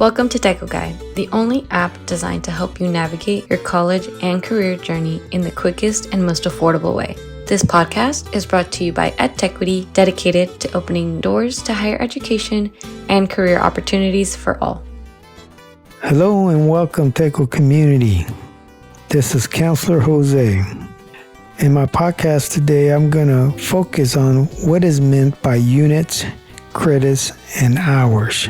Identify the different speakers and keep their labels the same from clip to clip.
Speaker 1: Welcome to Deco Guide, the only app designed to help you navigate your college and career journey in the quickest and most affordable way. This podcast is brought to you by EdTechquity, dedicated to opening doors to higher education and career opportunities for all.
Speaker 2: Hello and welcome, Deco community. This is Counselor Jose. In my podcast today, I'm going to focus on what is meant by units, credits, and hours.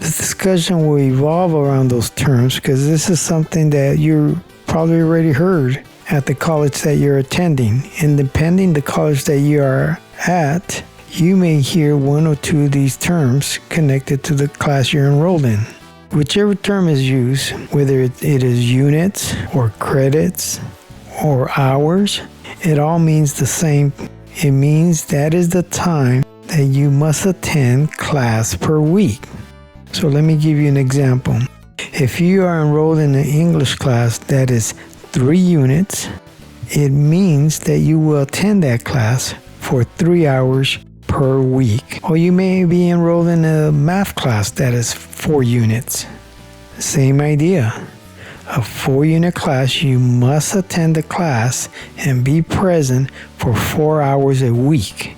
Speaker 2: This discussion will evolve around those terms because this is something that you probably already heard at the college that you're attending. And depending the college that you are at, you may hear one or two of these terms connected to the class you're enrolled in. Whichever term is used, whether it is units or credits or hours, it all means the same. It means that is the time that you must attend class per week. So let me give you an example. If you are enrolled in an English class that is 3 units, it means that you will attend that class for 3 hours per week. Or you may be enrolled in a math class that is 4 units. Same idea. A 4-unit class, you must attend the class and be present for 4 hours a week.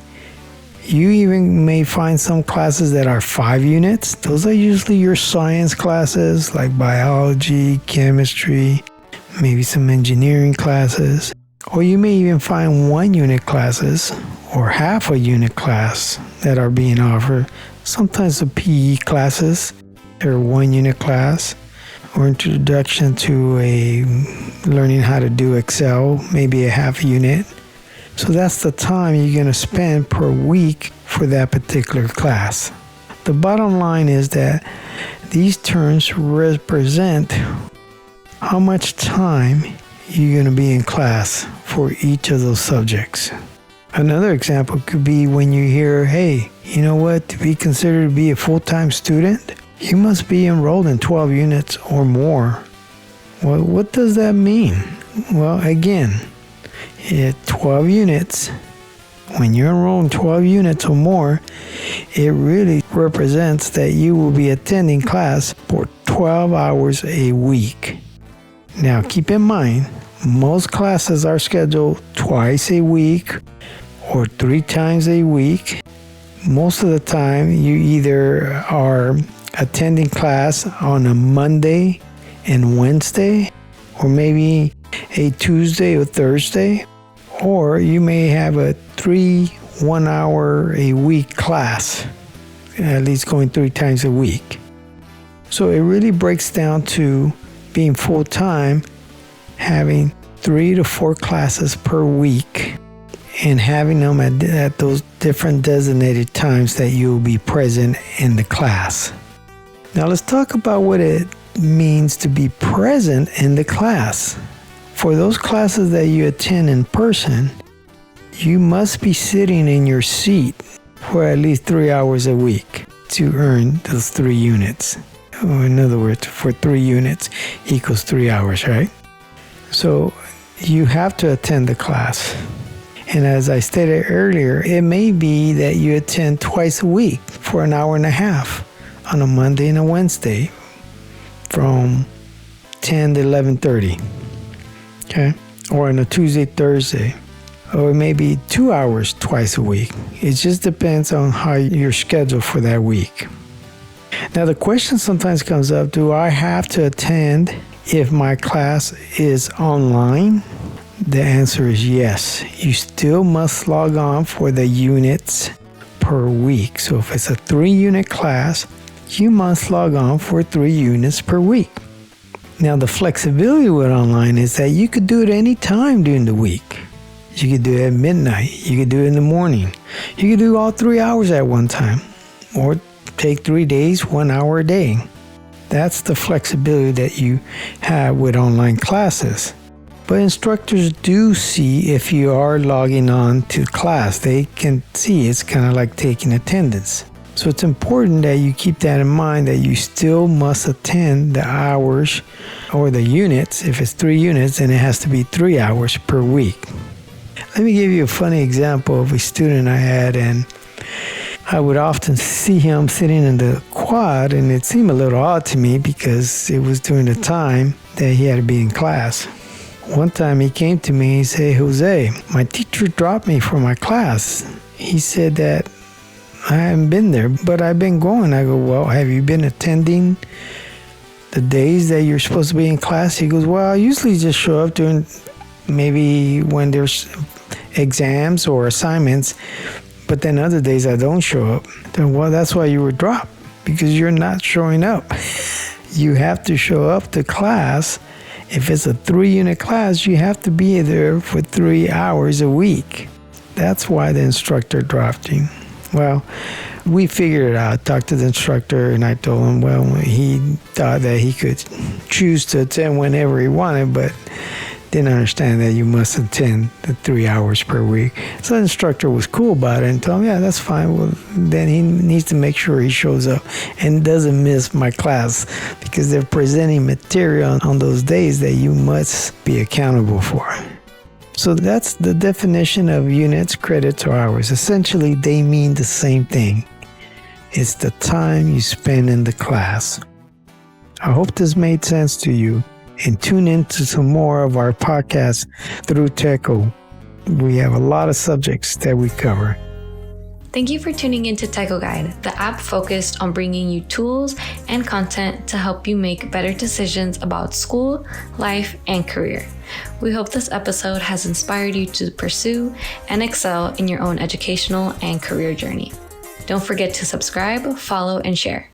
Speaker 2: You even may find some classes that are 5 units. Those are usually your science classes like biology, chemistry, maybe some engineering classes. Or you may even find 1-unit classes or half a unit class that are being offered. Sometimes the PE classes are 1-unit class, or introduction to learning how to do Excel, maybe a half unit. So that's the time you're going to spend per week for that particular class. The bottom line is that these terms represent how much time you're going to be in class for each of those subjects. Another example could be when you hear, hey, you know what, to be considered to be a full-time student, you must be enrolled in 12 units or more. Well, what does that mean? Well, again, 12 units, when you're enrolled in 12 units or more, it really represents that you will be attending class for 12 hours a week. Now, keep in mind, most classes are scheduled twice a week or 3 times a week. Most of the time, you either are attending class on a Monday and Wednesday, or maybe a Tuesday or Thursday, or you may have a 3 1-hour a week class, at least going 3 times a week. So it really breaks down to being full-time, having 3 to 4 classes per week, and having them at those different designated times that you will be present in the class. Now let's talk about what it means to be present in the class. For those classes that you attend in person, you must be sitting in your seat for at least 3 hours a week to earn those 3 units. Or in other words, for 3 units equals 3 hours, right? So you have to attend the class. And as I stated earlier, it may be that you attend twice a week for an hour and a half on a Monday and a Wednesday from 10 to 11:30. Okay, or on a Tuesday, Thursday, or maybe 2 hours twice a week. It just depends on how you're scheduled for that week. Now, the question sometimes comes up, do I have to attend if my class is online? The answer is yes. You still must log on for the units per week. So if it's a 3-unit class, you must log on for 3 units per week. Now, the flexibility with online is that you could do it any time during the week. You could do it at midnight. You could do it in the morning. You could do all 3 hours at one time, or take 3 days, 1 hour a day. That's the flexibility that you have with online classes. But instructors do see if you are logging on to class. They can see it's kind of like taking attendance. So it's important that you keep that in mind, that you still must attend the hours or the units. If it's 3 units, then it has to be 3 hours per week. Let me give you a funny example of a student I had, and I would often see him sitting in the quad, and it seemed a little odd to me because it was during the time that he had to be in class. One time he came to me and he said, "Jose, my teacher dropped me for my class. He said that I haven't been there, but I've been going." I go, "Well, have you been attending the days that you're supposed to be in class?" He goes, "Well, I usually just show up during maybe when there's exams or assignments, but then other days I don't show up." Then, "Well, that's why you were dropped, because you're not showing up." You have to show up to class. If it's a 3-unit class, you have to be there for 3 hours a week. That's why the instructor dropped you. Well, we figured it out. Talked to the instructor, and I told him, well, he thought that he could choose to attend whenever he wanted, but didn't understand that you must attend the 3 hours per week. So the instructor was cool about it and told him, "Yeah, that's fine. Well, then he needs to make sure he shows up and doesn't miss my class, because they're presenting material on those days that you must be accountable for." So that's the definition of units, credits, or hours. Essentially, they mean the same thing. It's the time you spend in the class. I hope this made sense to you, and tune in to some more of our podcasts through TECO. We have a lot of subjects that we cover.
Speaker 1: Thank you for tuning into TECO Guide, the app focused on bringing you tools and content to help you make better decisions about school, life, and career. We hope this episode has inspired you to pursue and excel in your own educational and career journey. Don't forget to subscribe, follow, and share.